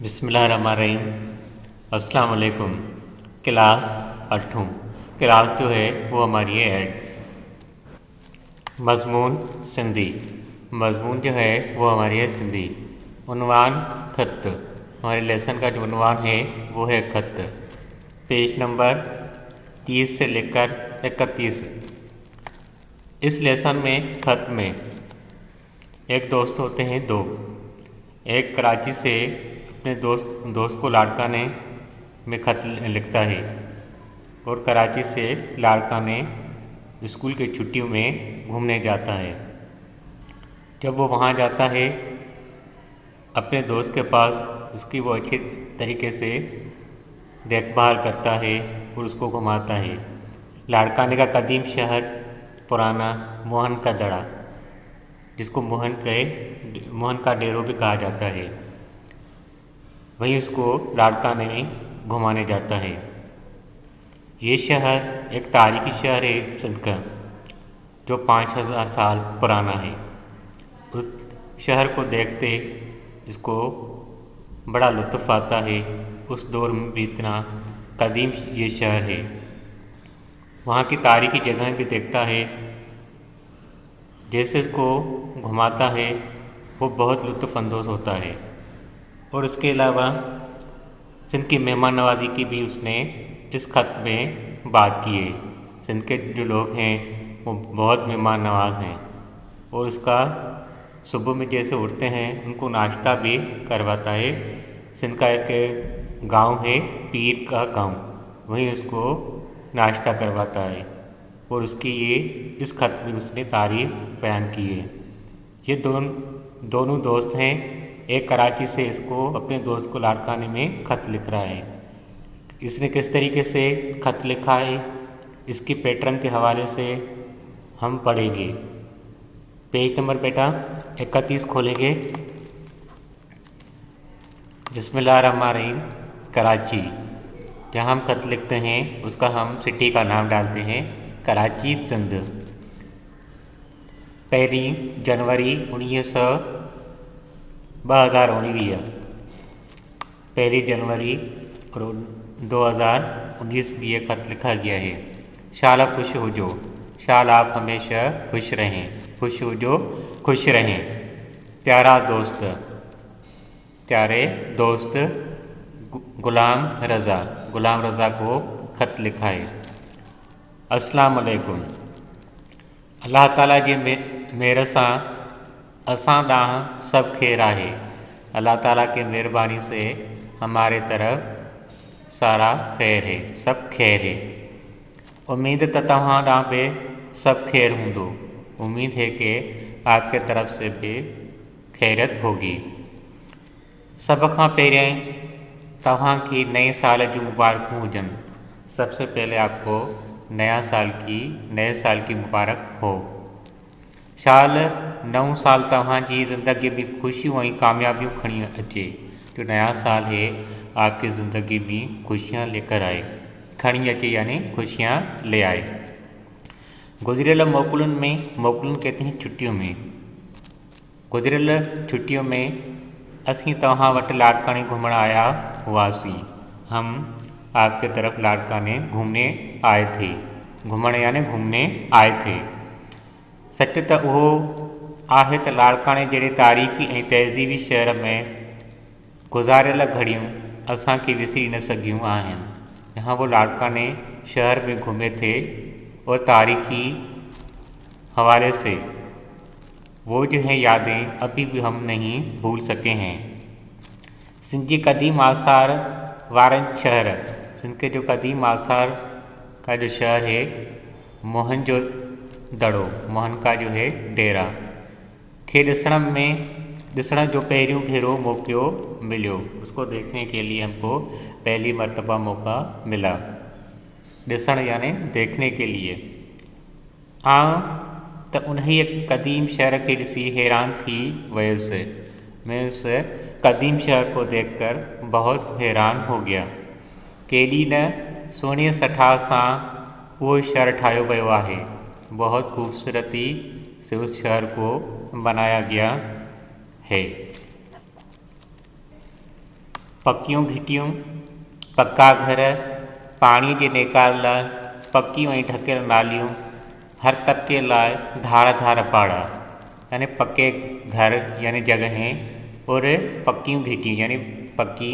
बिस्मिल्लाहिर्रहमानिर्रहीम। अस्सलाम वालेकुम। क्लास 8 क्लास जो है वो हमारी है मज़मून सिंधी। मज़मून जो है वो हमारी है सिंधी। उन्वान खत, हमारे लेसन का जो उन्वान है वो है खत। पेज नंबर 30 से लेकर 31। इस लेसन में खत में एक दोस्त होते हैं दो। एक कराची से अपने दोस्त को लाड़काने में खत लिखता है और कराची से लाड़काने स्कूल की छुट्टियों में घूमने जाता है। जब वो वहाँ जाता है अपने दोस्त के पास उसकी वो अच्छी तरीके से देखभाल करता है और उसको घुमाता है। लाड़काने का कदीम शहर पुराना मोहन का दड़ा, जिसको मोहन का डेरो भी कहा जाता है, वहीं उसको लाड़काने में घुमाने जाता है। ये शहर एक तारीखी शहर है सिंध का, जो 5000 साल पुराना है। उस शहर को देखते इसको बड़ा लुत्फ़ आता है। उस दौर में भी इतना कदीम ये शहर है। वहाँ की तारीखी जगहें भी देखता है। जैसे उसको घुमाता है वो बहुत लुत्फ़अंदोज़ होता है। और उसके अलावा सिंध की मेहमान नवाज़ी की भी उसने इस खत में बात की है। सिंध के जो लोग हैं वो बहुत मेहमान नवाज़ हैं और उसका सुबह में जैसे उठते हैं उनको नाश्ता भी करवाता है। सिंध का एक गांव है पीर का गांव, वहीं उसको नाश्ता करवाता है और उसकी ये इस खत में उसने तारीफ़ बयान की है। ये दोनों दोस्त हैं। एक कराची से इसको अपने दोस्त को लाड़काने में खत लिख रहा है। इसने किस तरीके से खत लिखा है इसकी पैटर्न के हवाले से हम पढ़ेंगे। पेज नंबर बेटा 31 खोलेंगे। बिस्मिल्लाहिर्रहमानिर्रहीम। कराची, जहाँ हम खत लिखते हैं उसका हम सिटी का नाम डालते हैं कराची सिंध। 1 जनवरी 2019 1 जनवरी 2019 में ये खत लिखा गया है। शाला खुश हो जो, शाल आप हमेशा खुश रहें, खुश हो जो खुश रहें। प्यारे दोस्त गुलाम रज़ा को खत लिखा है। अस्सलाम वालेकुम। अल्लाह ताला जी मेरे सां असां ॾांहुं सभु खैर आहे। अल्लाह ताला की मेहरबानी से हमारे तरफ सारा खैर है, सब खैर है। उम्मीद त तव्हां ॾांहुं बि सब खैर हूंदो। उम्मीद है कि आपके तरफ से भी खैरियत होगी। सब खां पहिरियों तव्हां की नए साल जूं मुबारकूं हुजनि। सबसे पहले आपको नए साल की मुबारक हो। शाल नओं साल तव्हांजी ज़िंदगी में खुशियों और कामयाबियों खणी अचे। जो नया साल है आपकी ज़िंदगी में खुशियाँ लेकर आए, खणी अचे यानी खुशियाँ ले आए। गुज़रियल मोकलुनि कहते हैं छुट्टियों में। गुज़रियल छुट्टियों में असीं तव्हां वटि लाड़काने घुमण आया हुआसीं। हम आपके तरफ लाड़काने घूमने आए थे। घुमण यानी घूमने आए थे। सच त उहो आहे त लाड़काने जहिड़े तारीख़ी ऐं तहज़ीबी शहर में गुज़ारियल घड़ियूं असांखे विसरी न सघियूं आहिनि। यहाँ वो लाड़काने शहर में घूमे थे और तारीख़ी हवाले से वो जो हैं यादें अभी भी हम नहीं भूल सके हैं। सिंध जी कदीम आसार वारन शहर, सिंध के जो कदीम आसार का जो शहर है मोहन जो दड़ो, मोहन का जो है डेरा खे ॾिसण जो पहिरियों भेरो मौक़ो मिलियो। उसको देखने के लिए हमको पहली मर्तबा मौका मिला। ॾिसण यानी देखने के लिए। त उन्हीं कदीम शहर के ॾिसी हैरान थी वयुसि। मैं उस कदीम शहर को देखकर बहुत हैरान हो गया। केॾी न सुहिणी सठा सां वो शहर ठाहियो वियो आहे। बहुत खूबसूरती से उस शहर को बनाया गया है। पक्कियूं घिटियूं, पक्का घर, पाणी जे निकाल लाइ पक्कियूं ऐं ढकियल नालियूं, हर तबके लाइ धार धार पाड़ा, यानी पक्के घर यानी जगहें, और पक्कियों घिटियाँ यानी पक्की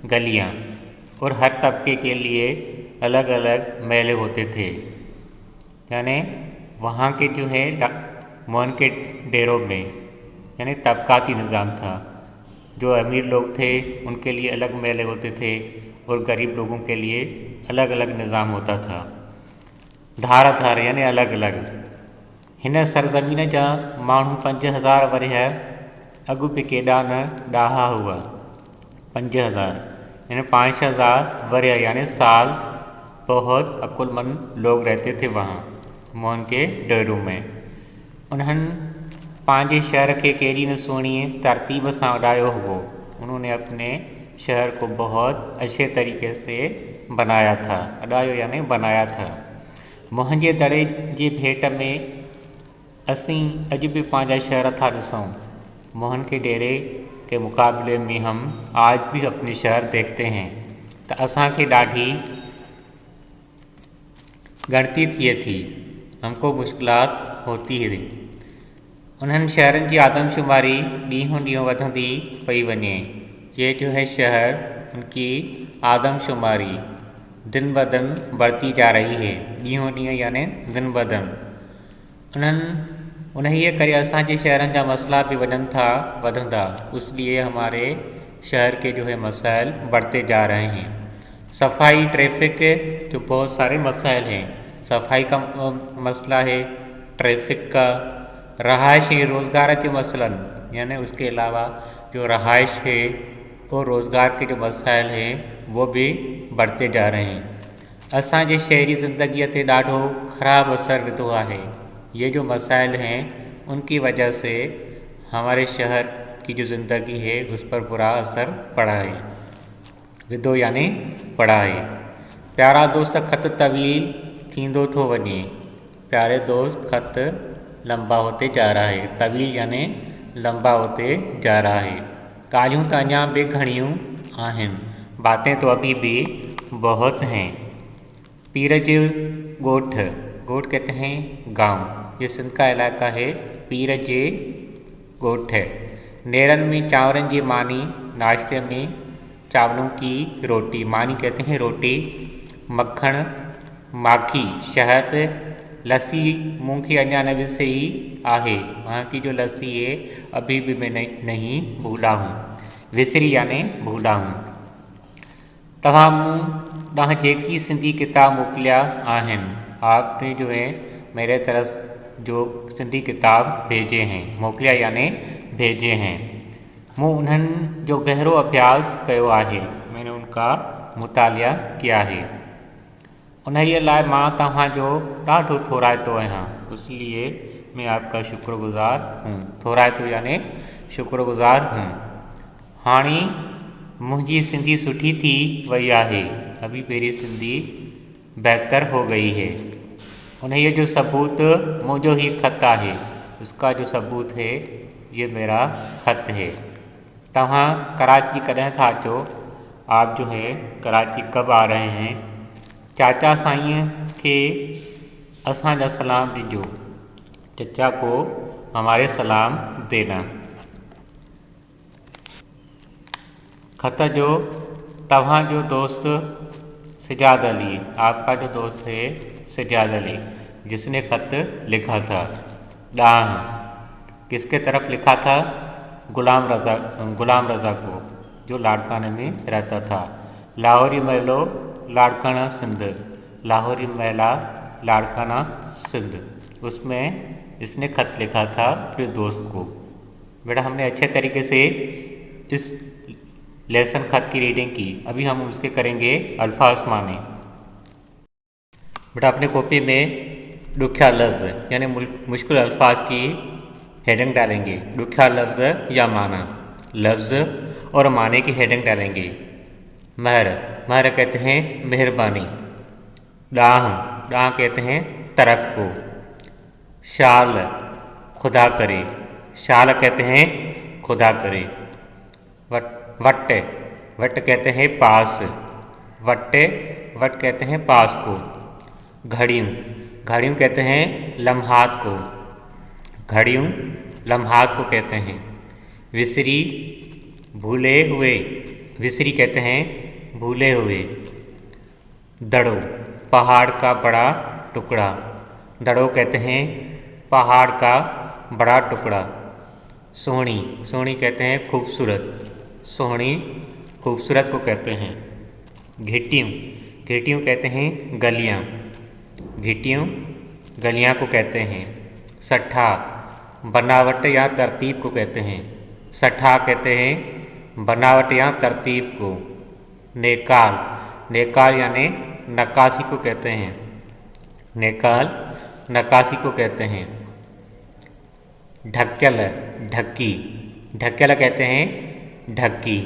गलियाँ, और हर तबके के लिए अलग अलग मेले होते थे। यानी वहाँ के जो है मोहन के डेरों में यानी तबकाती निज़ाम था। जो अमीर लोग थे उनके लिए अलग मेले होते थे और गरीब लोगों के लिए अलग अलग निज़ाम होता था। धार धार यानी अलग अलग। हिन सरज़मीन जा माण्हू 5000 वरिया अॻु बि केॾा न ॾाहा हुआ। 5000 यानी 5000 वरिया यानी साल बहुत अकुलमंद लोग रहते थे वहाँ मोहन के डेरों में। उन्हनि पंहिंजे शहर के केरी न सुहिणी तरतीब से उड़ायो हुओ। उन्होंने अपने शहर को बहुत अच्छे तरीके से बनाया था। उड़ायो यानी बनाया था। मोहन जे दड़े जे भेट में असीं अॼु भी पंहिंजा शहर था ॾिसूं। मोहन के डेरे के मुकाबले में हम आज भी अपने शहर देखते हैं तो असांखे ॾाढी गणती थिए थी, हमको मुश्किलात होती हुई। उन्हनि शहरनि जी आदमशुमारी ॾींहों ॾींहुं वधंदी पई वञे। ये जो है शहर उनकी आदमशुमारी दिन ब दिन बढ़ती जा रही है। ॾींहों ॾींहुं यानी दिन ब दिन। उन्हीं करे असांजे शहरनि जा मसला भी वधंदा, इसलिए हमारे शहर के जो है मसाइल बढ़ते जा रहे हैं। सफाई, ट्रैफिक जो बहुत सारे मसाइल हैं। सफाई का मसला है, ट्रैफिक का, रहायश और रोज़गार के मसलन यानी उसके अलावा जो रहायश है और रोज़गार के जो मसाइल हैं वो भी बढ़ते जा रहे हैं। असांजे शहरी ज़िंदगी ते ॾाढो ख़राब असर विधो है। ये जो मसाइल हैं उनकी वजह से हमारे शहर की जो ज़िंदगी है उस पर बुरा असर पड़ा है। विधो यानी पड़ा है। प्यारा दोस्त ख़त तवील थींदो थो वञे। प्यारे दोस्त ख़त लंबा होते जा रहा है। तवील यानी लंबा होते जा रहा है। ॻाल्हियूं तो अञा भी घणियूं आहिनि, बातें तो अभी भी बहुत हैं। पीर जे ॻोठ, ॻोठ कहते हैं गांव, ये सिंध का इलाका है। पीर जे ॻोठ है। नेरन में चावरन की मानी, नाश्ते में चावलों की रोटी, मानी कहते हैं रोटी, मक्खन, माखी, शहद, लस्सी मुँह की अञा न विसरी आहे। वहाँ की जो लस्सी है अभी भी मैं नहीं भूला हूँ। विसरी यानी भूला हूँ। तव्हां मूं ॾांहुं जेकी सिंधी किताब मोकिलिया आहिनि, आपने जो है मेरे तरफ जो सिंधी किताब भेजे हैं, मोकिलिया यानी भेजे हैं। मूं उन्हनि जो गहरो अभ्यास कयो आहे। मैंने उनका मुतालिया किया है। उन्हीअ लाइ मां तव्हांजो ॾाढो थोराइतो आहियां, इसलिए मैं आपका शुक्रगुज़ार हूँ। थोराइतो यानी शुक्रगुज़ार हूँ। हाणे मुंहिंजी सिंधी सुठी थी वई आहे। अभी मेरी सिंधी बेहतर हो गई है। उन्हीअ जो सबूत मुझो ही खत है। उसका जो सबूत है ये मेरा खत है। तव्हां कराची कॾहिं था अचो? आप जो है कराची कब आ रहे हैं? चाचा साईं के असांजा सलाम ॾिजो। चचा को हमारे सलाम देना। खत जो तव्हां जो दोस्त सिजाद अली, आपका जो दोस्त है सिजाद अली, जिसने खत लिखा था। डाह किसके तरफ लिखा था? गुलाम रज़ा को, जो लाड़काने में रहता था। लाहौरी महलो लाड़काना सिंध, लाहौरी महला लाड़काना सिंध, उसमें इसने खत लिखा था अपने दोस्त को। बेटा हमने अच्छे तरीके से इस लेसन खत की रीडिंग की। अभी हम उसके करेंगे अल्फाज माने। बेटा अपने कॉपी में ॾुखिया लफ्ज़ यानी मुश्किल अल्फाज की हेडिंग डालेंगे। ॾुखिया लफ्ज़ या माना, लफ्ज़ और माने की हेडिंग डालेंगे। महर, महर कहते हैं मेहरबानी। डाह, डाह कहते हैं तरफ को। शाल, खुदा करे, शाल कहते हैं खुदा करे। वट, वट कहते हैं पास, वट कहते हैं पास को। घड़ियों, घड़ियों कहते हैं लम्हात को, घड़ियों लम्हात को कहते हैं। विसरी, भूले हुए, विसरी कहते हैं भूले हुए। दड़ो, पहाड़ का बड़ा टुकड़ा, दड़ो कहते हैं पहाड़ का बड़ा टुकड़ा। सोहनी, सोहनी कहते हैं खूबसूरत, सोहनी खूबसूरत को कहते हैं। घिटियों, घिटियों कहते हैं गलियाँ, घिटियों गलियाँ को कहते हैं। सट्ठा, बनावट या तरतीब को कहते हैं, सट्ठा कहते हैं बनावट या तरतीब को। नेकाल, नेकाल यानी नक्काशी को कहते हैं, नेकाल नक्काशी को कहते हैं। ढक्कल, ढक्की, ढक्कल कहते हैं ढक्की।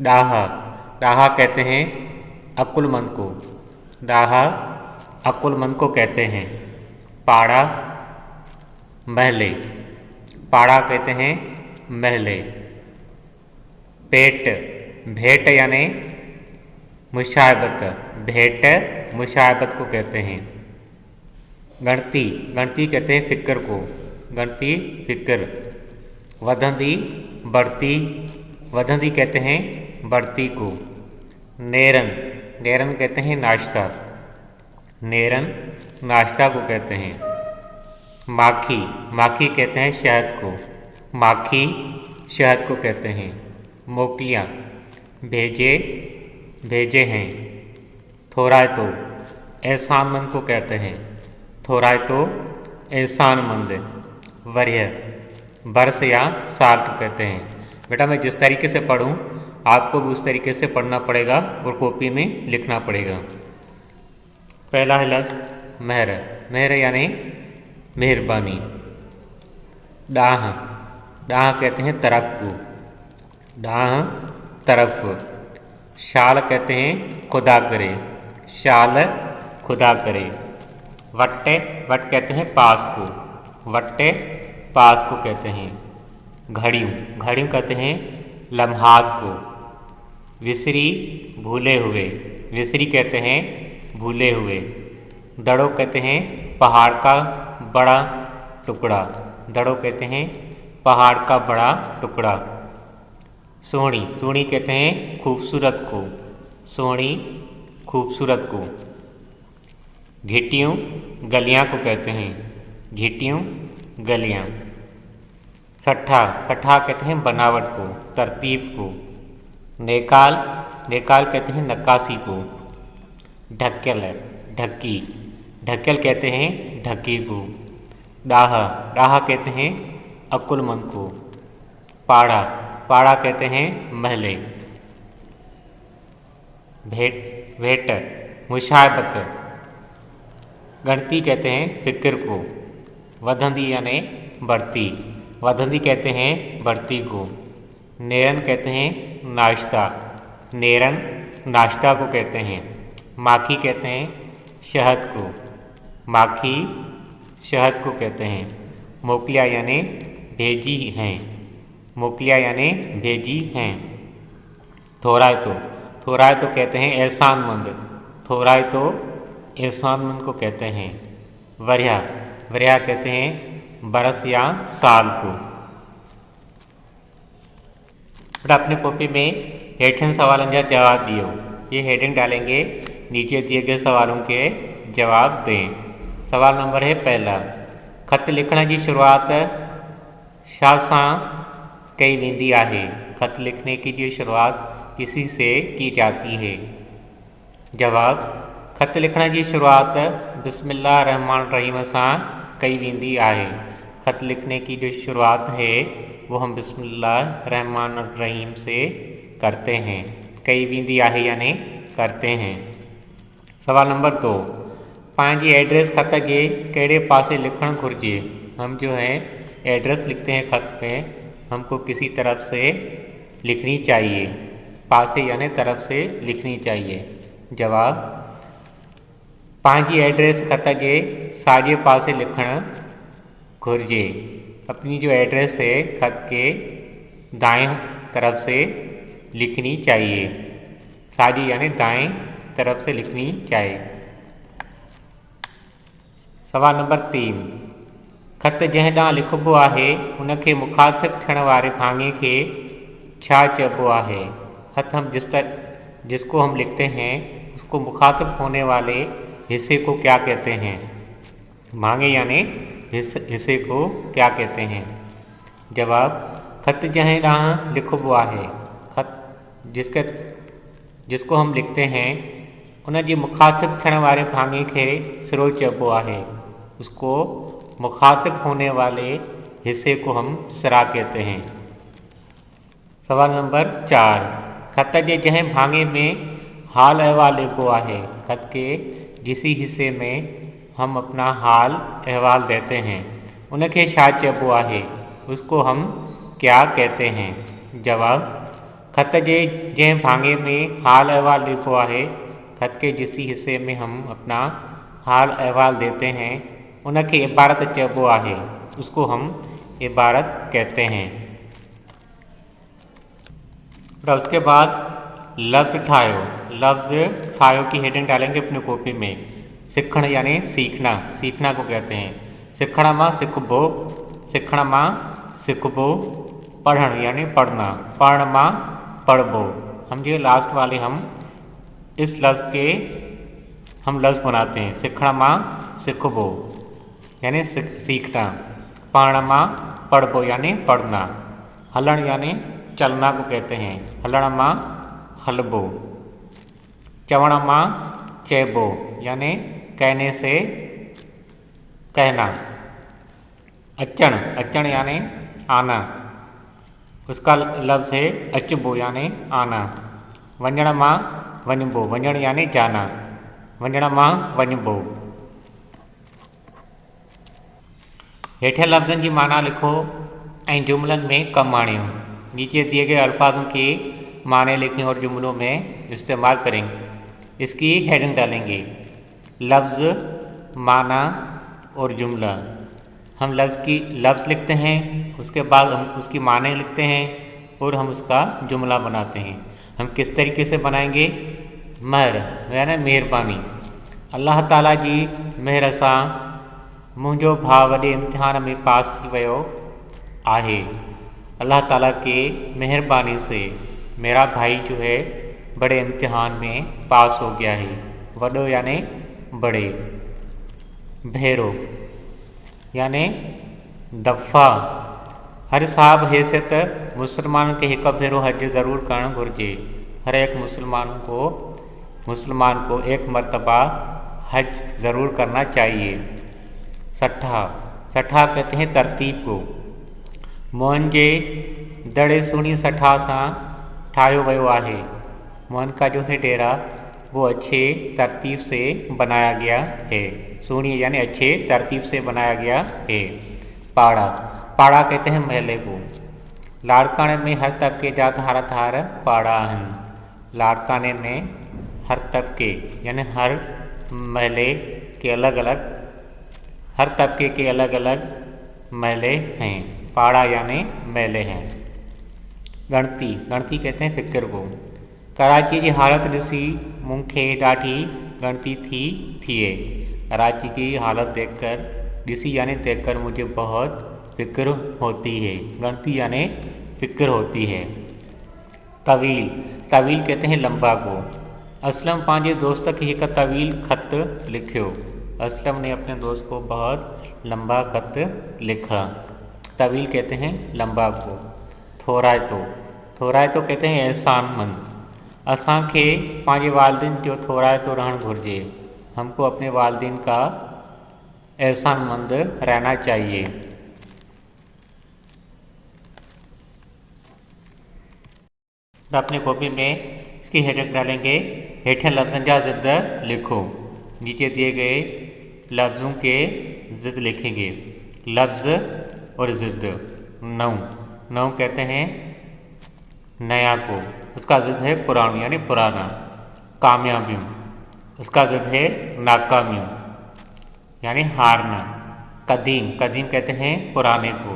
डाहा, डाहा कहते हैं अक्लमंद को, डाहा अक्लमंद को कहते हैं। पाड़ा, महले, पाड़ा कहते हैं महले। पेट, भेंट यानी मुशायबत, भेंट मुशायबत को कहते हैं। गणती, गणती कहते हैं फिक्र को, गणती फिक्र। वधंती, बढ़ती, वधंती कहते हैं बढ़ती को। नेरन, नेरन कहते हैं नाश्ता, नेरन नाश्ता को कहते हैं। माखी, माखी कहते हैं शहद को, माखी शहद को कहते हैं। मोकलियाँ, भेजे, भेजे हैं। थोराए तो, एहसानमंद को कहते हैं, थोराए तो एहसानमंद। वर्य, बरस या साल को कहते हैं। बेटा मैं जिस तरीके से पढ़ूँ आपको भी उस तरीके से पढ़ना पड़ेगा और कॉपी में लिखना पड़ेगा। पहला है लफ्ज़ मेहर, मेहर यानी मेहरबानी। डाह, डाह कहते हैं तरफ को, डाह तरफ। शाल कहते हैं खुदा करे, शाल खुदा करे। वट्टे, वट कहते हैं पास को, वट्टे पास को कहते हैं। घड़ियों, घड़ियों कहते हैं लम्हात को। विसरी, भूले हुए, विसरी कहते हैं भूले हुए। दड़ो कहते हैं पहाड़ का बड़ा टुकड़ा, दड़ो कहते हैं पहाड़ का बड़ा टुकड़ा। सोहनी, सोहनी कहते हैं खूबसूरत को, सोहनी खूबसूरत को। घिटियों, गलियाँ को कहते हैं, घिटियों गलियाँ। सट्ठा, सट्ठा कहते हैं बनावट को, तरतीब को। नेकाल, नेकाल कहते हैं नक्काशी को। ढक्कल, ढक्की, ढक्कल कहते हैं ढक्की को। डाहा, डाहा कहते हैं अक्लमंद को। पाड़ा, पाड़ा कहते हैं महले। भेंट, भेंट मुशायबत। गणती कहते हैं फिक्र को। वधंती यानी बढ़ती, वधंती कहते हैं बढ़ती को। नेरन कहते हैं नाश्ता, नेरन नाश्ता को कहते हैं। माखी कहते हैं शहद को, माखी शहद को कहते हैं। मोकलियाँ यानी भेजी हैं, मोकलियाँ यानी भेजी हैं। थोराए तो, थोराए तो कहते हैं एहसानमंद, थोराए तो एहसानमंद को कहते हैं। वर्या, वर्या कहते हैं बरस या साल को। अपनी कॉपी में हेठन सवालों का जवाब दियो, ये हेडिंग डालेंगे, नीचे दिए गए सवालों के जवाब दें। सवाल नंबर है पहला, खत लिखण की शुरुआत छा सां कई वेंदी आहे। खत लिखने की जो शुरुआत किसी से की जाती है। जवाब, खत लिखण की शुरुआत बिस्मिल्लाह रहमान रहीम सां कई वेंदी आहे। खत लिखने की जो शुरुआत है वो हम बिस्मिल्लाह रहमान रहीम से करते हैं। कई वेंदी आहे यानी करते हैं। सवाल नंबर 2, पंहिंजी एड्रेस खत के कहिड़े पासे लिखण घुरिजे। हम जो है एड्रेस लिखते हैं खत पे, हमको किसी तरफ से लिखनी चाहिए, पासे यानी तरफ से लिखनी चाहिए। जवाब, पंहिंजी एड्रेस खत के साॼे पासे लिखण घुरिजे। अपनी जो एड्रेस है खत के दाएं तरफ से लिखनी चाहिए। साॼे यानी दाएं तरफ से लिखनी चाहिए। सवाल नंबर 3, ख़त जंहिं ॾांहुं लिखिबो आहे उनखे मुखातिब थियण वारे भाङे खे छा चइबो आहे? ख़त हम जिसको हम लिखते हैं उसको मुखातिब होने वाले हिस्से को क्या कहते हैं? भाङे यानी हिस्से को क्या कहते हैं? जवाब, ख़त जंहिं ॾांहुं लिखिबो आहे, ख़त जिसको हम लिखते हैं उन जी मुखातिब थियण वारे भाङे खे सिरो चइबो आहे। उसको मुखातिब होने वाले हिस्से को हम सिरा कहते हैं। सवाल नंबर 4, ख़त जे जंहिं भाङे में हाल अहवाल लिखिबो आहे, ख़त के जिस हिस्से में हम अपना हाल अहवाल देते हैं उनखे छा चइबो आहे? उसको हम क्या कहते हैं? जवाब, ख़त जे जंहिं भाङे में हाल अहवाल लिखिबो आहे, ख़त के जिस हिस्से में हम अपना हाल अहवाल देते हैं उनखे इबारत चइबो आहे। उसको हम इबारत कहते हैं। और उसके बाद लफ्ज़ ठाहियो। लफ्ज़ ठाहियो की हेडिंग डालेंगे अपनी कॉपी में। सिखण यानी सीखना, सीखना को कहते हैं। सिखण मां सिखबो, सिखण मां सिखबो। पढ़ण यानी पढ़ना, पढ़ण मां पढ़बो। हम जो लास्ट वाले हम इस लफ्ज़ के हम लफ्ज़ बनाते हैं। सिखण मां सिखबो यानी सीखना, पढ़ण मां पढ़बो यानी पढ़ना। हलण यानी चलना को कहते हैं। हलण मां हलबो। चवण मां चइबो यानी कहने से कहना। अचण, अचण यानी आना, उसका लफ्ज़ है अचबो यानी आना। वञण मां वञबो, वञण यानी जाना, वञण मां वञबो। हेठियां लफ्ज़नि जी माना लिखो ऐं जुमलनि में कमु आणियो। नीचे दिए गए अल्फाजों के माने लिखें और जुमलों में इस्तेमाल करेंगे। इसकी हेडिंग डालेंगे, लफ्ज़, माना और जुमला। हम लफ्ज़ लिखते हैं, उसके बाद हम उसकी माने लिखते हैं और हम उसका जुमला बनाते हैं। हम किस तरीके से बनाएंगे? महर यानी मेहरबानी। अल्लाह ताला जी महर सां मुंहिंजो भाउ वॾे इम्तिहान में पास थी वियो आहे। अल्लाह ताला के मेहरबानी से मेरा भाई जो है बड़े इम्तिहान में पास हो गया है। वॾो यानी बड़े। भेरो यानी दफ़ा। हर साहब हैसियत मुसलमान के हिक भेरो हज ज़रूर करणु घुरिजे। हर एक मुसलमान को एक मरतबा हज ज़रूर करना चाहिए। सठा, सठा कहते हैं तरतीब को। मोहन जे दड़े सुहिणी सठा सां ठाहियो वियो आहे। मोहन का जो है डेरा वो अच्छे तरतीब से बनाया गया है। सुहिणी यानी अच्छे तरतीब से बनाया गया है। पाड़ा, पाड़ा कहते हैं महले को। लाड़काने में हर तबके जा धार धार पाड़ा आहिनि। लाड़काने में हर तबके यानी हर महले के अलग अलग, हर तबके के अलग अलग महले हैं। पाड़ा यानी महले हैं। गणती, गणती कहते हैं फिक्र को। कराची की हालत ॾिसी मूंखे ॾाढी गणती थिए। कराची की हालत देखकर, ॾिसी यानी देखकर मुझे बहुत फिक्र होती है। गणती यानी फिक्र होती है। तवील, तवील कहते हैं लंबा को। असलम पंहिंजे दोस्त खे हिकु तवील ख़त लिखियो। असलम ने अपने दोस्त को बहुत लंबा ख़त लिखा। तवील कहते हैं लंबा को। थोराइतो, थोराइतो कहते हैं एहसानमंद। असांखे पंहिंजे वालिदिन जो थोराइतो रहणु घुरिजे। हमको अपने वालिदिन का एहसानमंद रहना चाहिए। अपनी कॉपी में इसकी हेडिंग डालेंगे, हेठियां लफ्ज़नि जा ज़िद लिखो। नीचे दिए गए लफ्ज़ों के ज़िद लिखेंगे। लफ्ज़ और ज़िद। नौ, नौ कहते हैं नया को, उसका ज़िद है पुराना यानी पुराना। कामयाबियों, उसका ज़िद है नाकामियों यानी हारना। कदीम, कदीम कहते हैं पुराने को,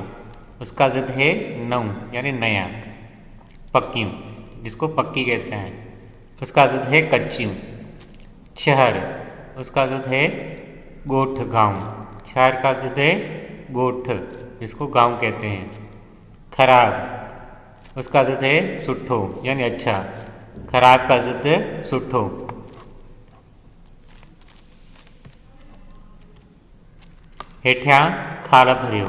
उसका ज़िद है नौ यानी नया। पक्कियों, जिसको पक्की कहते हैं, उसका अर्थ है कच्ची। शहर, उसका अर्थ है गोठ गांव। शहर का अर्थ है गोठ, जिसको गांव कहते हैं। खराब, उसका अर्थ है सुठो यानी अच्छा। खराब का अर्थ है सुठो। हेठियां खाल भरियो,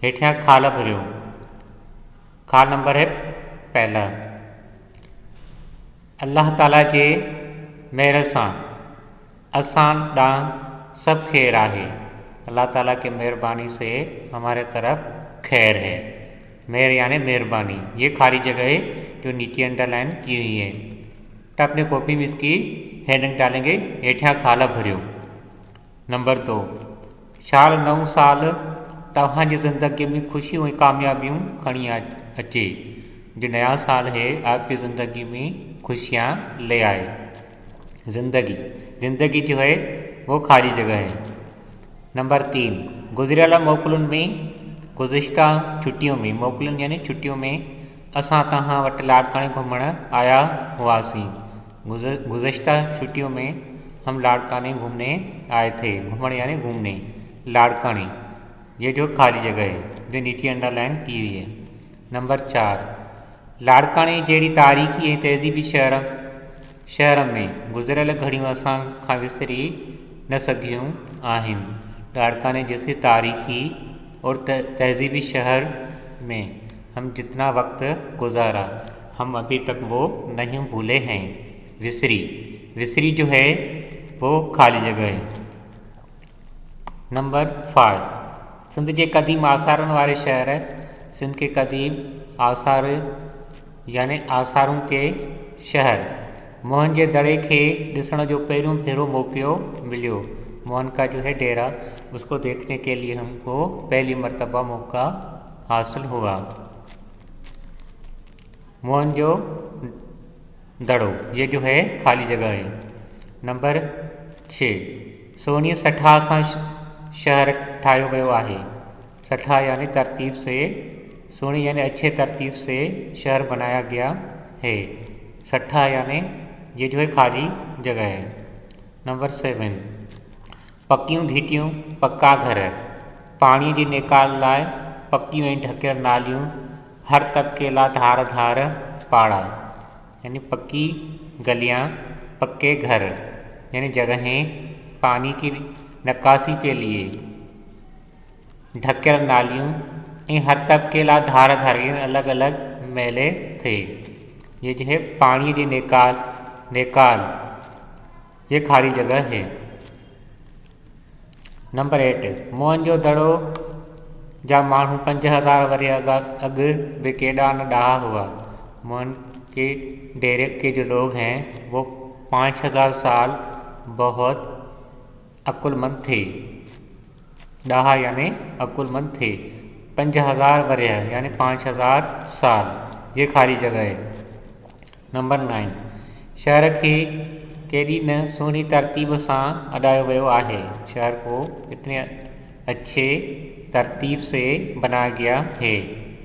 हेठियां खाल भरियो। खाल नंबर है पहला। अल्लाह ताला जे मेहर सां असां ॾांहुं सब खैर आहे। अल्लाह ताला की मेहरबानी से हमारे तरफ खैर है। मेहर यानी मेहरबानी। ये खाली जगह है जो नीचे अंडरलाइन की हुई है। तो अपने कॉपी में इसकी हेडिंग डालेंगे, हेठियां खाल भरियो। नंबर 2, साल नव साल तव्हांजी ज़िंदगी में खुशियों और कामयाबियों खणी अचे। जो नया साल है आपकी ज़िंदगी में खुशियाँ ले आए। ज़िंदगी, ज़िंदगी जो है वो खाली जगह है। नंबर 3, गुज़रियल मोकलुनि में, गुज़िश्ता छुट्टियों में, मोकलुनि यानी छुट्टियों में असां तव्हां वटि लाड़काणे घुमण आया हुआसीं। गुज़िश्ता छुट्टियों में हम लाड़काने घूमने आए थे। घूमने यानी घूमने। लाड़काने, ये जो खाली जगह है जो नीचे अंडरलाइन की हुई है। नंबर 4, लाड़काने जहिड़ी तारीख़ी ऐं तहज़ीबी शहर में गुज़रियल घड़ियों असां खां विसरी न सघियूं आहिनि। लाड़काने जैसे तारीख़ी और तहज़ीबी शहर में हम जितना वक्त गुजारा हम अभी तक वो नहीं भूले हैं। विसरी, विसरी जो है वो खाली जगह है। नंबर 5, सिंध के क़दीम आसारनि वारे शहर, सिंध के क़दीम आसार यानी आसारों के शहर। मोहन जे दड़े के ॾिसण जो पहिरियों भेरो मौक़ो मिलियो। मोहन का जो है डेरा, उसको देखने के लिए हमको पहली मर्तबा मौका हासिल हुआ। मोहन जो दड़ो, ये जो है खाली जगह है। नंबर 6, सोनी सठा सां शहर ठाहियो वियो आहे। सठा यानी तरतीब से, सोनी यानी अच्छे तरतीब से शहर बनाया गया है। सठा यानी ये जो है खाली जगह है। नंबर 7, पक्कियूं घिटियूं पक्का घर, पाणी जी निकाल लाइ पक्कियूं ऐं ढकियल नालियूं, हर तबके लाइ धार धार पाड़ा। यानी पक्की गलियां, पक्के घर यानी जगहें पानी की निकासी के लिए। ढकियल नालियों ऐं हर तबके लाइ धार धार यानी अलग अलग मेले थे। ये जो है पानी जी निकाल ये खाली जगह है। नंबर 8, मोहन जो दड़ो जा माण्हू 5000 वरे अॻु बि केॾा न ॾाहा हुआ। मोहन के डेरे के जो लोग हैं वो 5000 साल बहुत अक्लमंद थे। ॾाहा यानी अक्लमंद थे। 5000 वरे यानी 5000 साल ये खाली जगह है। नंबर 9, शहर खे केॾी न सुहिणी तरतीब सां अॾायो वियो आहे। शहर को इतने अच्छे तरतीब से बनाया गया है।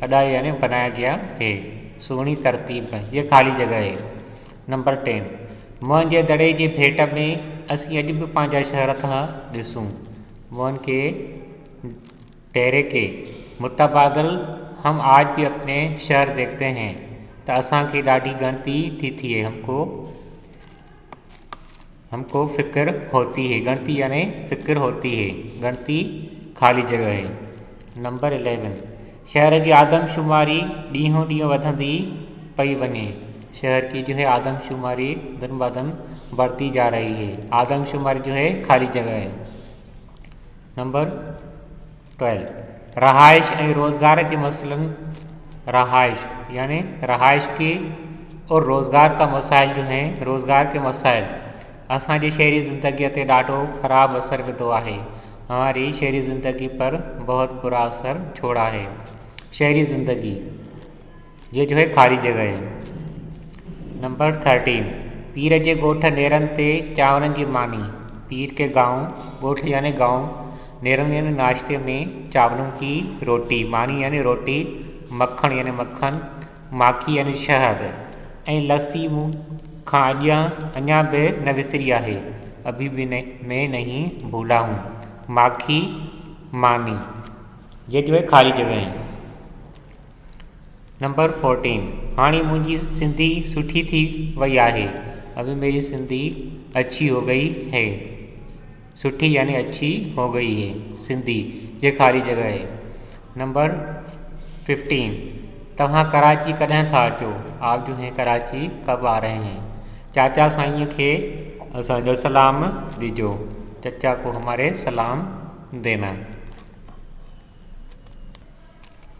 अॾायो यानी बनाया गया है, सुहिणी तरतीब में, ये खाली जगह है। नंबर 10, मोहन जे दड़े जे भेट में असीं अॼु बि पंहिंजा शहर था ॾिसूं। मोहन के डेरे के मुतबादिल हम आज भी अपने शहर देखते हैं। तो असांखे ॾाढी गणती थी थिए, हमको फ़िक्र होती है। गणती यानी फ़िक्र होती है। गणती खाली जगह है। नंबर 11, शहर की आदमशुमारी ॾींहों ॾींहुं वधंदी पई वञे। शहर की जो है आदमशुमारी दिन ब दिन बढ़ती जा रही है। आदमशुमारी जो है खाली जगह है। नंबर 12, रहाइश और रोज़गार के मसलन। रहाइश यानी रहाइश की और रोज़गार का मसाइल जो हैं, रोज़गार के मसाइल असांजी शहरी ज़िंदगी ते ॾाढो ख़राब असर विधो आहे। हमारी शहरी ज़िंदगी पर बहुत बुरा असर छोड़ा है। शहरी ज़िंदगी ये जो है खाली जगह है। नंबर 13, पीर जे ॻोठ नेरनि ते चांवरनि जी मानी। पीर के गांव, ॻोठ यानी गांव, नेरनि यानी नाश्ते में चावलों की रोटी, मानी यानी रोटी मक्खण यानी मक्खन, माखी यानी शहद ऐं लस्सी मूं खां अञा बि न विसरी आहे, अभी भी मैं नहीं भूला हूँ। माखी मानी, ये जो है खाली जगह है। नंबर 14, हाणे मुंहिंजी सिंधी सुठी थी वई आहे, अभी मेरी सिंधी अच्छी हो गई है। सुठी यानी अच्छी हो गई है सिंधी, ये खाली जगह है। नंबर 15, तव्हां कराची कॾहिं था अचो, आप जो हैं कराची कब आ रहे हैं। चाचा साईं खे असांजो सलाम दीजो, चचा को हमारे सलाम देना।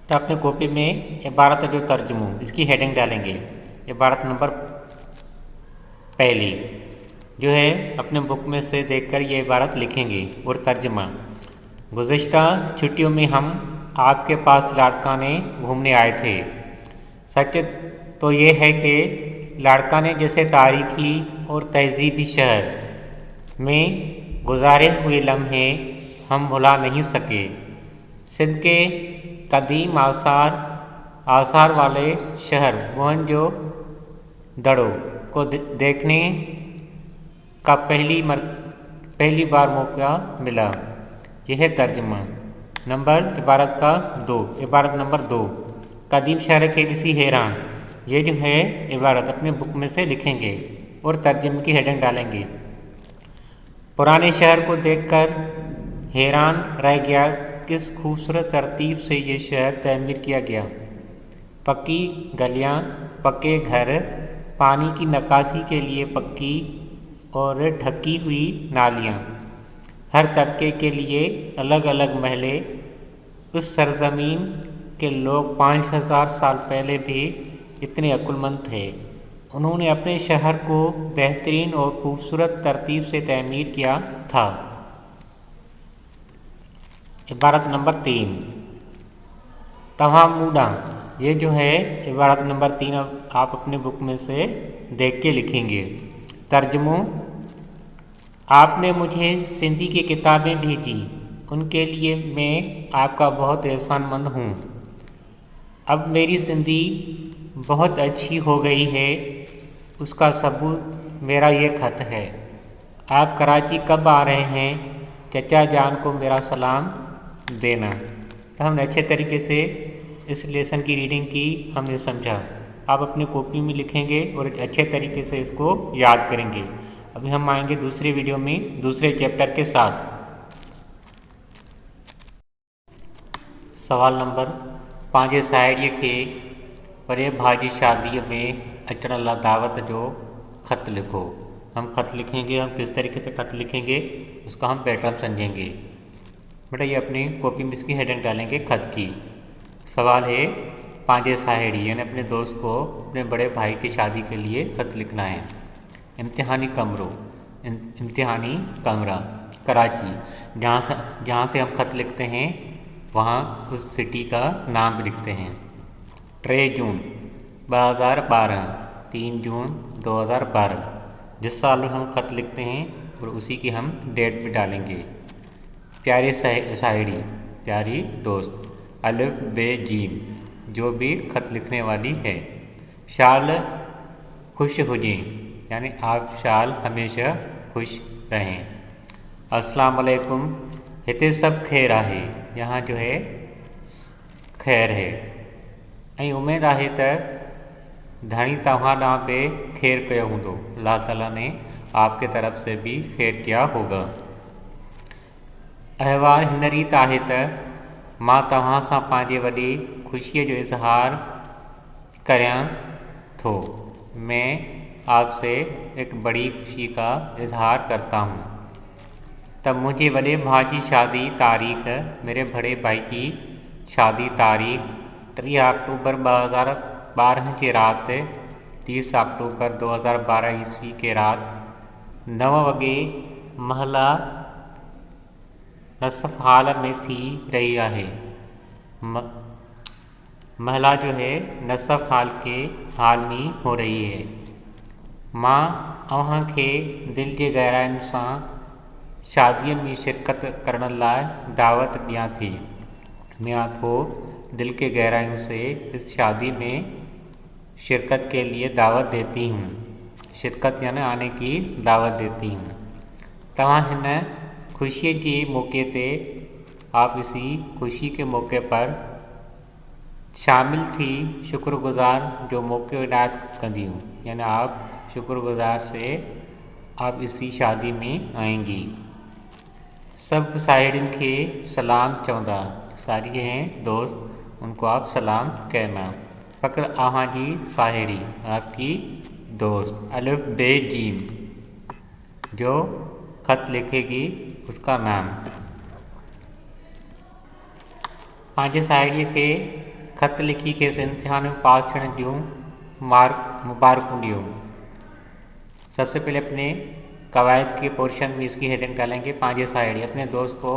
तो अपने कॉपी में इबारत जो तर्जुमो, इसकी हेडिंग डालेंगे। इबारत नंबर पहली जो है अपने बुक में से देखकर ये इबारत लिखेंगे और तर्जुमा। गुज़िश्ता छुट्टियों में हम आपके पास लाड़काने घूमने आए थे। सच तो ये है कि लाड़काने जैसे तारीखी और तहजीबी शहर में गुजारे हुए लम्हे हम भुला नहीं सके। सिंध के कदीम आसार वाले शहर मोहनजो दड़ो को देखने का पहली बार मौका मिला। यह है तर्जुमा। इबारत नंबर 2, कदीम शहर के किसी हैरान। ये जो है इबारत अपने बुक में से लिखेंगे और तर्जुमे की हेडिंग डालेंगे। पुराने शहर को देखकर हैरान रह गया, किस खूबसूरत तरतीब से ये शहर तमीर किया गया। पक्की गलियां, पक्के घर, पानी की निकासी के लिए पक्की और ढकी हुई नालियाँ, हर तबके के लिए अलग अलग महले। उस सरजमीन के लोग 5000 साल पहले भी इतने अक्लमंद थे। उन्होंने अपने शहर को बेहतरीन और खूबसूरत तरतीब से तमीर किया था। इबारत नंबर 3, तव्हां मूडा। ये जो है इबारत नंबर 3 आप अपने बुक में से देख के लिखेंगे। तर्जुमो, आपने मुझे सिंधी की किताबें भेजी, उनके लिए मैं आपका बहुत एहसानमंद हूँ। अब मेरी सिंधी बहुत अच्छी हो गई है, उसका सबूत मेरा ये ख़त है। आप कराची कब आ रहे हैं, चचा जान को मेरा सलाम देना। तो हमने अच्छे तरीके से इस लेसन की रीडिंग की, हमने समझा। आप अपनी कॉपी में लिखेंगे और अच्छे तरीके से इसको याद करेंगे। अभी हम आएंगे दूसरे वीडियो में दूसरे चैप्टर के साथ। सवाल नंबर 5, साहेड़ीअ खे परे भाजी शादी में अचण ला दावत जो ख़त लिखो। हम ख़त लिखेंगे, हम किस तरीके से ख़त लिखेंगे उसका हम पैटर्न समझेंगे। बेटा ये अपनी कॉपी में इसकी हेडिंग डालेंगे ख़त की। सवाल है, पांजे साहेड़ी यानी अपने दोस्त को अपने बड़े भाई की शादी के लिए ख़त लिखना है। इम्तिहानी कमरा कराची, जहाँ से हम ख़त लिखते हैं वहाँ उस सिटी का नाम भी लिखते हैं। 3 जून 2012, 3 जून 2012, जिस साल में हम ख़त लिखते हैं और उसी की हम डेट भी डालेंगे। प्यारी साहेड़ी, प्यारी दोस्त, अलिफ बे जीम, जो भी ख़त लिखने वाली है। शाल खुश हुजे, यानी आप शाल हमेशा खुश रहें। अस्सलाम वालेकुम, हिते सब खैर आहे, यहाँ जो है खैर है। ऐं उम्मीद आहे त धणी तव्हां ॾांहुं बि खैर कयो हूंदो, अल्लाह ताला ने आपके तरफ से भी खैर किया होगा। अहवाल हिन रीत आहे त मां तव्हां सां पंहिंजे वॾी ख़ुशीअ जो इज़हार करियां थो। मैं आपसे एक बड़ी खुशी का इजहार करता हूँ। तब मुझे बड़े भाई की शादी तारीख़, मेरे बड़े भाई की शादी तारीख़ 3 अक्टूबर 2012 की रात, 30 अक्टूबर 2012 ईस्वी के रात 9 वगे महला नसफ हाल में थी रही है। महिला जो है नसफ हाल में हो रही है। मां अव्हां खे दिल जे गहराइनि सां शादीअ में शिरकत करण लाइ दावत ॾियां थी। मैं आपको दिल के गहराइयों से इस शादी में शिरकत के लिए दावत देती हूँ। शिरकत यानी आने की दावत देती हूँ। तव्हां हिन खुशी के मौके ते आप इसी खुशी के मौके पर शामिल थी शुक्रगुजार जो मौक़े इनायत कंदियूं, यानी आप शुक्रगुजार से आप इसी शादी में आएंगी। सब साहेड़ियुनि के सलाम चवंदा, सारी हैं दोस्त, उनको आप सलाम कहना। फ़क़्र आहां जी साहेड़ी, आपकी दोस्त। अलिफ बे जीम, जो ख़त लिखेगी उसका नाम। पंहिंजे साहेड़ीअ खे ख़त लिखी खेसि इम्तिहान में पास थियण जूं मुबारकूं ॾियो। सबसे पहले अपने कवायद के पोर्शन में इसकी हेडिंग डालेंगे। पंहिंजे साहेड़ी, अपने दोस्त को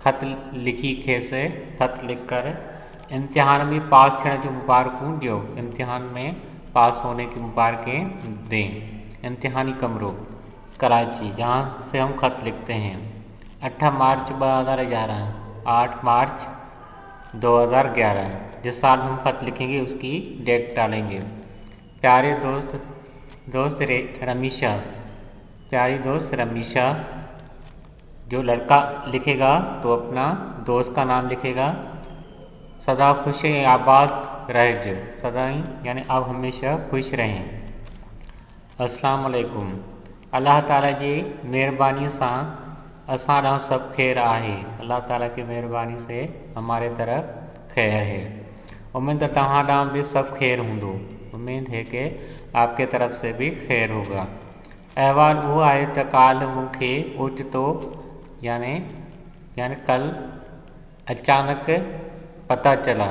ख़त लिखी खेसि, ख़त लिखकर इम्तिहान में पास थियण जूं मुबारकूं ॾियो। इम्तिहान में पास होने की मुबारकें दें। इम्तिहानी कमरो कराची, जहाँ से हम ख़त लिखते हैं। 8 मार्च 2011, 8 मार्च 2011, जिस साल हम ख़त लिखेंगे उसकी डेट डालेंगे। प्यारे दोस्त रमीशा, प्यारी दोस्त रमीशा। जो लड़का लिखेगा तो अपना दोस्त का नाम लिखेगा। सदा खुश आबाद रहज, सदा ही यानी आप हमेशा खुश रहें। अस्सलाम वालेकुम। अल्लाह ताला जी मेहरबानी से असां ॾांहुं सब खैर आहे। अल्लाह ताला की मेहरबानी से हमारे तरफ खैर है। उम्मीद है तव्हां ॾांहुं भी सब खैर हूंदो। उम्मीद है कि आपके तरफ से भी खैर होगा। अहवाल वो आहे त काल मूंखे ओचितो यानी कल अचानक पता चला।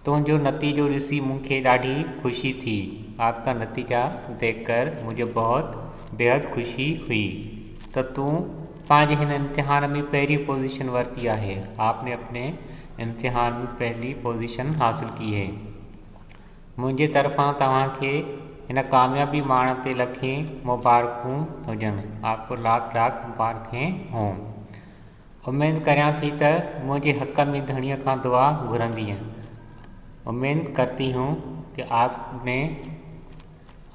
तुझो नतीजो ॾिसी मूंखे ॾाढी खुशी थी। आपका नतीजा देखकर मुझे बहुत बेहद खुशी हुई। तो तूं पंहिंजे हिन इम्तिहान में पहली पोजीशन वरती आहे। आपने अपने इम्तिहान में पहली पोजीशन हासिल की है। मुंहिंजे तरफ़ां तव्हांखे हिन कामयाबी माण ते लखें मुबारकूं हुजनि। आपको लाख लाख मुबारकें हों। उम्मीद करियां थी त मुंहिंजे हक़ में धणीअ खां दुआ घुरंदीअ। उम्मीद करती हूँ कि आपने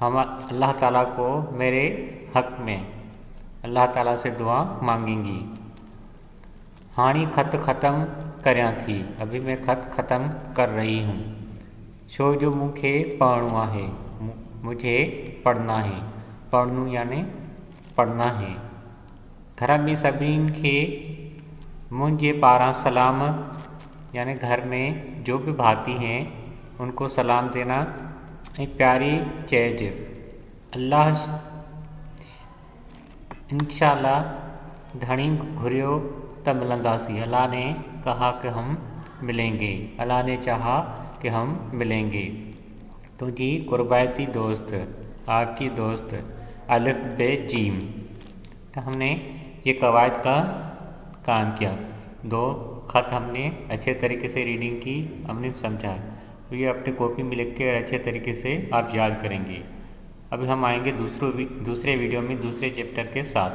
हम अल्लाह ताला को मेरे हक़ में अल्लाह ताला से दुआ मांगेंगी। हाणी ख़त ख़त्म करियां थी, अभी मैं ख़त ख़त्म कर रही हूँ। छो जो मूंखे पढ़णो आहे, मुझे पढ़ना है। पढ़नू यानी पढ़ना है। घर में सभिनी खे मुझे पारां सलाम, यानी घर में जो भी भाती हैं उनको सलाम देना। प्यारी चेज, अल्लाह इंशाअल्लाह धणी घुरियो त मिलंदासीं। अल्लाह ने कहा कि हम मिलेंगे, अल्लाह ने चाहा कि हम मिलेंगे। तुझी कुर्बायती दोस्त, आपकी दोस्त अलिफ बे जीम। तो हमने ये कवायद का काम किया। 2 ख़त हमने अच्छे तरीके से रीडिंग की, हमने समझा। तो ये अपनी कॉपी में लिख के अच्छे तरीके से आप याद करेंगे। अभी हम आएंगे दूसरे वीडियो में दूसरे चैप्टर के साथ।